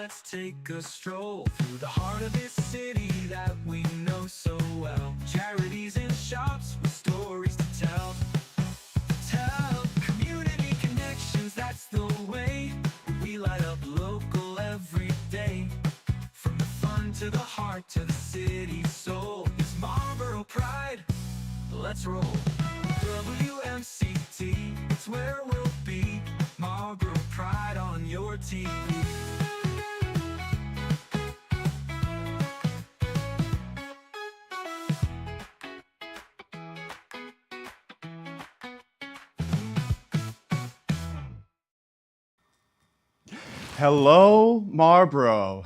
let's take a stroll through the heart of this city that we know so well. Charities and shops with stories to tell. Community connections, that's the way. We light up local every day. From the fun to the heart to the city's soul. It's Marlborough pride, let's roll. WMCT, it's where we'll be. Marlborough pride on your TV. Hello, Marlborough.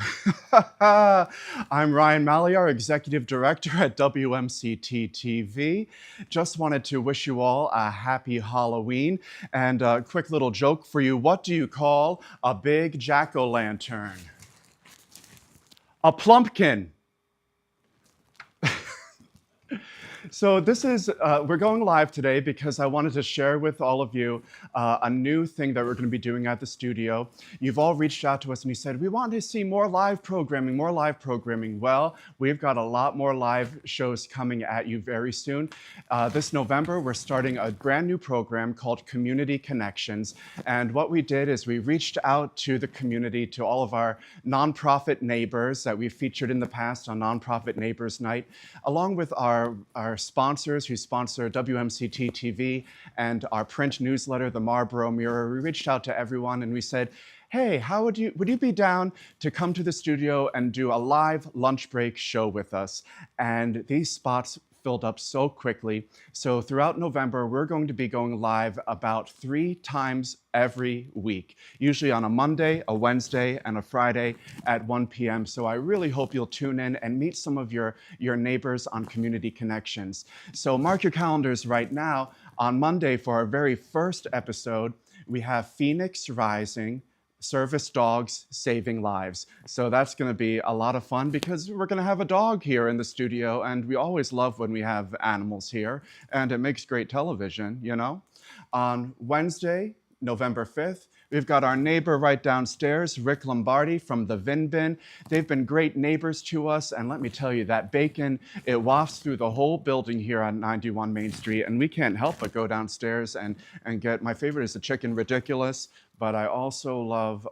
I'm Ryan Maliar, Executive Director at WMCT-TV. Just wanted to wish you all a happy Halloween. And a quick little joke for you. What do you call a big jack-o'-lantern? A plumpkin. So this is, we're going live today because I wanted to share with all of you a new thing that we're going to be doing at the studio. You've all reached out to us and you said, we want to see more live programming, more live programming. Well, we've got a lot more live shows coming at you very soon. This November, we're starting a brand new program called Community Connections. And what we did is we reached out to the community, to all of our nonprofit neighbors that we've featured in the past on Nonprofit Neighbors Night, along with our sponsors who sponsor WMCT-TV and our print newsletter, the Marlborough Mirror. We reached out to everyone and we said, hey, would you be down to come to the studio and do a live lunch break show with us? And these spots filled up so quickly. So throughout November, we're going to be going live about 3 times every week, usually on a Monday, a Wednesday, and a Friday at 1 p.m. So I really hope you'll tune in and meet some of your neighbors on Community Connections. So mark your calendars right now. On Monday, for our very first episode, we have Phoenix Rising, Service Dogs Saving Lives. So that's going to be a lot of fun because we're going to have a dog here in the studio, and we always love when we have animals here, and it makes great television, you know? On Wednesday, November 5th, we've got our neighbor right downstairs, Rick Lombardi from the Vin Bin. They've been great neighbors to us, and let me tell you, that bacon, it wafts through the whole building here on 91 Main Street, and we can't help but go downstairs and get, my favorite is the chicken ridiculous, but I also love,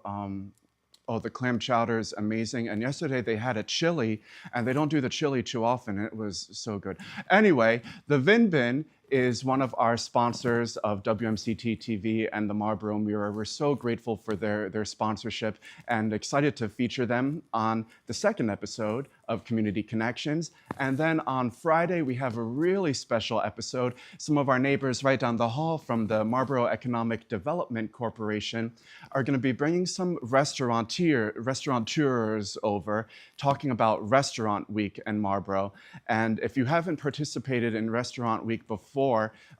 the clam chowder is amazing. And yesterday they had a chili, and they don't do the chili too often. It was so good. Anyway, the Vin Bin is one of our sponsors of WMCT-TV and the Marlborough Mirror. We're so grateful for their sponsorship and excited to feature them on the second episode of Community Connections. And then on Friday, we have a really special episode. Some of our neighbors right down the hall from the Marlborough Economic Development Corporation are going to be bringing some restaurateurs over, talking about Restaurant Week in Marlborough. And if you haven't participated in Restaurant Week before,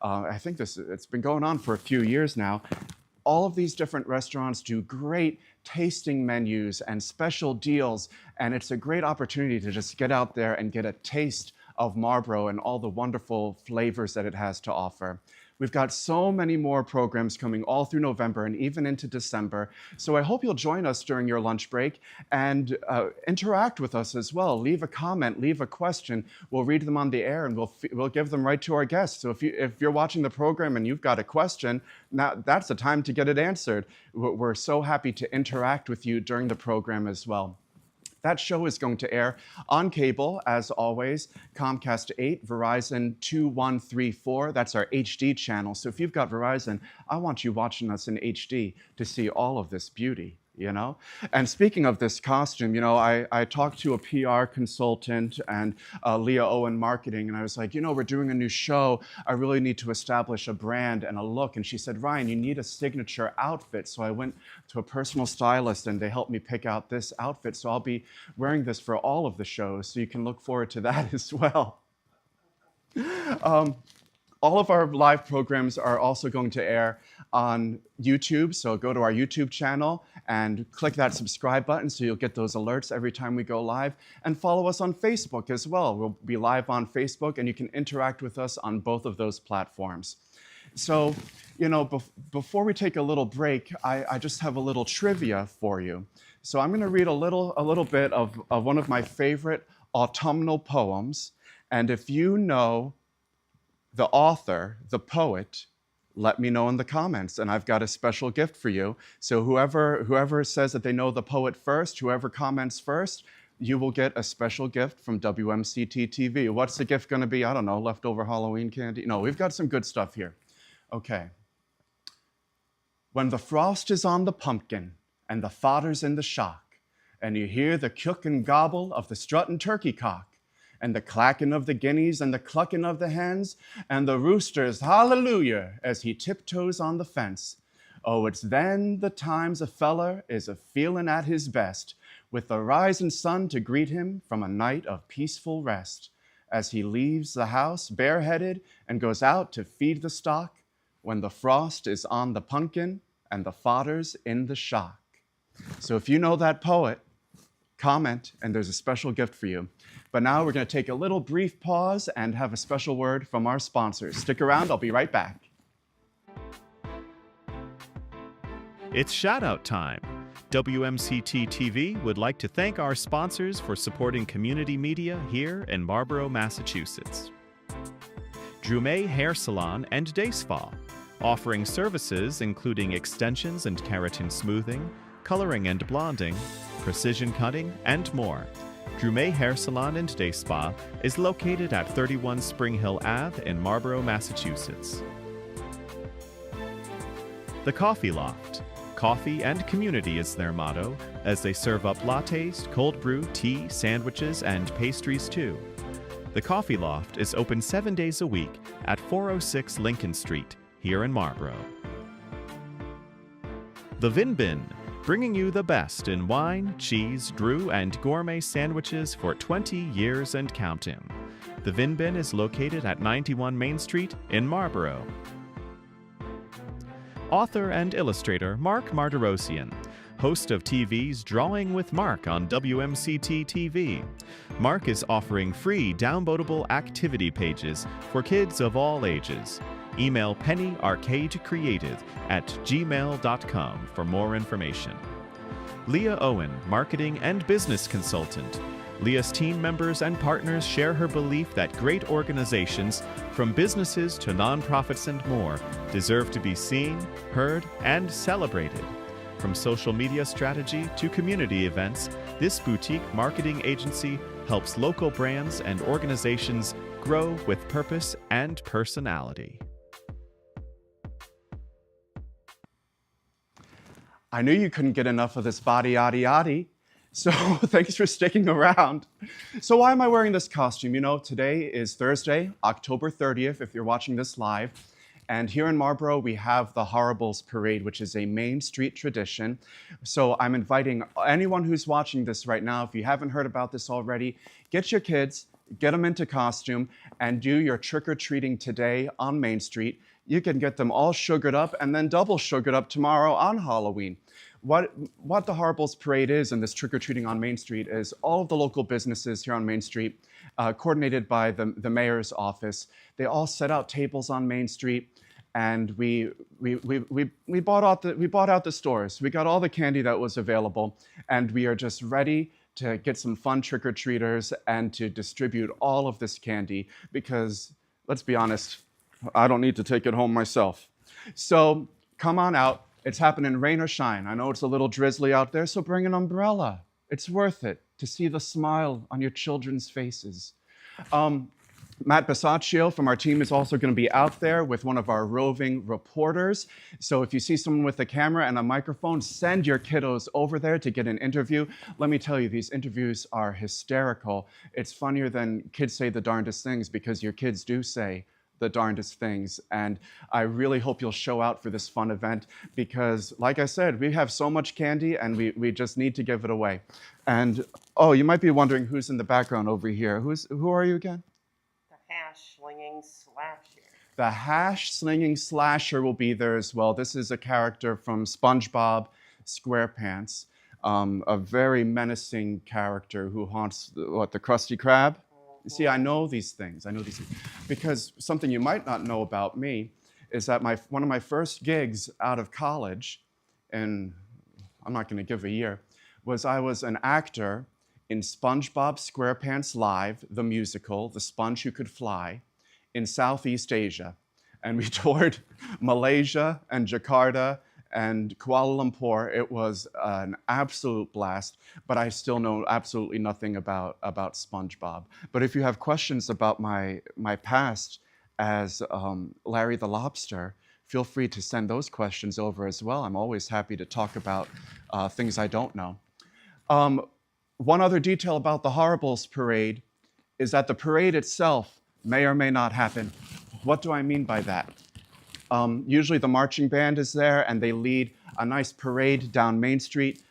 I think it's been going on for a few years now. All of these different restaurants do great tasting menus and special deals, and it's a great opportunity to just get out there and get a taste of Marlborough and all the wonderful flavors that it has to offer. We've got so many more programs coming all through November and even into December. So I hope you'll join us during your lunch break and interact with us as well. Leave a comment, leave a question. We'll read them on the air and we'll give them right to our guests. So if you're watching the program and you've got a question, now that's the time to get it answered. We're so happy to interact with you during the program as well. That show is going to air on cable, as always, Comcast 8, Verizon 2134. That's our HD channel. So if you've got Verizon, I want you watching us in HD to see all of this beauty, you know? And speaking of this costume, you know, I talked to a PR consultant and Leah Owen Marketing, and I was like, you know, we're doing a new show. I really need to establish a brand and a look. And she said, Ryan, you need a signature outfit. So I went to a personal stylist and they helped me pick out this outfit. So I'll be wearing this for all of the shows. So you can look forward to that as well. All of our live programs are also going to air on YouTube, so go to our YouTube channel and click that subscribe button so you'll get those alerts every time we go live, and follow us on Facebook as well. We'll be live on Facebook and you can interact with us on both of those platforms. So, before we take a little break, I just have a little trivia for you. So I'm going to read a little bit of one of my favorite autumnal poems. And if you know the author, the poet, let me know in the comments, and I've got a special gift for you. So whoever says that they know the poet first, whoever comments first, you will get a special gift from WMCT-TV. What's the gift going to be? I don't know, leftover Halloween candy? No, we've got some good stuff here. Okay. When the frost is on the pumpkin and the fodder's in the shock, and you hear the cook and gobble of the strutting turkey cock, and the clacking of the guineas and the clucking of the hens, and the rooster's hallelujah as he tiptoes on the fence. Oh, it's then the times a feller is a-feelin' at his best, with the rising sun to greet him from a night of peaceful rest, as he leaves the house bareheaded and goes out to feed the stock, when the frost is on the pumpkin and the fodder's in the shock. So if you know that poet, comment, and there's a special gift for you. But now we're going to take a little brief pause and have a special word from our sponsors. Stick around, I'll be right back. It's shout-out time. WMCT-TV would like to thank our sponsors for supporting community media here in Marlborough, Massachusetts. Drumet Hair Salon and Day Spa, offering services including extensions and keratin smoothing, coloring and blonding, precision cutting, and more. Drumet Hair Salon and Day Spa is located at 31 Spring Hill Ave in Marlborough, Massachusetts. The Coffee Loft. Coffee and community is their motto, as they serve up lattes, cold brew, tea, sandwiches, and pastries too. The Coffee Loft is open 7 days a week at 406 Lincoln Street, here in Marlborough. The Vin Bin, bringing you the best in wine, cheese, brew, and gourmet sandwiches for 20 years and counting. The Vin Bin is located at 91 Main Street in Marlborough. Author and illustrator Mark Martirosian, host of TV's Drawing with Mark on WMCT-TV. Mark is offering free downloadable activity pages for kids of all ages. Email pennyarcadecreative@gmail.com for more information. Leah Owen, marketing and business consultant. Leah's team members and partners share her belief that great organizations, from businesses to nonprofits and more, deserve to be seen, heard, and celebrated. From social media strategy to community events, this boutique marketing agency helps local brands and organizations grow with purpose and personality. I knew you couldn't get enough of this body yaddy yaddy, so thanks for sticking around. So why am I wearing this costume? You know, today is Thursday, October 30th, if you're watching this live. And here in Marlborough, we have the Horribles Parade, which is a Main Street tradition. So I'm inviting anyone who's watching this right now, if you haven't heard about this already, get your kids, get them into costume, and do your trick-or-treating today on Main Street. You can get them all sugared up and then double sugared up tomorrow on Halloween. What the Horribles Parade is, and this trick-or-treating on Main Street, is all of the local businesses here on Main Street, coordinated by the mayor's office. They all set out tables on Main Street, and we bought out the stores. We got all the candy that was available, and we are just ready to get some fun trick-or-treaters and to distribute all of this candy because, let's be honest, I don't need to take it home myself. So come on out. It's happening rain or shine. I know it's a little drizzly out there, so bring an umbrella. It's worth it to see the smile on your children's faces. Matt Basaccio from our team is also going to be out there with one of our roving reporters. So if you see someone with a camera and a microphone, send your kiddos over there to get an interview. Let me tell you, these interviews are hysterical. It's funnier than kids say the darndest things because your kids do say the darndest things. And I really hope you'll show out for this fun event because, like I said, we have so much candy and we just need to give it away. And, oh, you might be wondering who's in the background over here. Who are you again? The hash-slinging slasher. The hash-slinging slasher will be there as well. This is a character from SpongeBob SquarePants, a very menacing character who haunts, the Krusty Krab? You see, I know these things. Because something you might not know about me is that one of my first gigs out of college, and I'm not going to give a year, was I was an actor in SpongeBob SquarePants Live, the musical, The Sponge Who Could Fly, in Southeast Asia. And we toured Malaysia and Jakarta and Kuala Lumpur. It was an absolute blast, but I still know absolutely nothing about SpongeBob. But if you have questions about my past as Larry the Lobster, feel free to send those questions over as well. I'm always happy to talk about things I don't know. One other detail about the Horribles parade is that the parade itself may or may not happen. What do I mean by that? Usually the marching band is there and they lead a nice parade down Main Street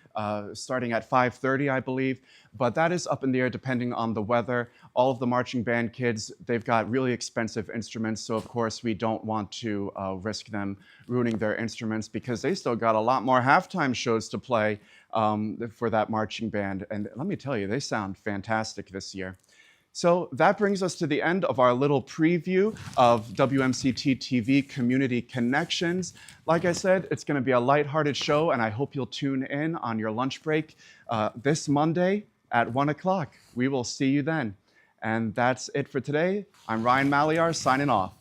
starting at 5:30, I believe. But that is up in the air depending on the weather. All of the marching band kids, they've got really expensive instruments, so of course we don't want to risk them ruining their instruments because they still got a lot more halftime shows to play for that marching band. And let me tell you, they sound fantastic this year. So that brings us to the end of our little preview of WMCT-TV Community Connections. Like I said, it's going to be a lighthearted show, and I hope you'll tune in on your lunch break this Monday at 1 o'clock. We will see you then. And that's it for today. I'm Ryan Maliar signing off.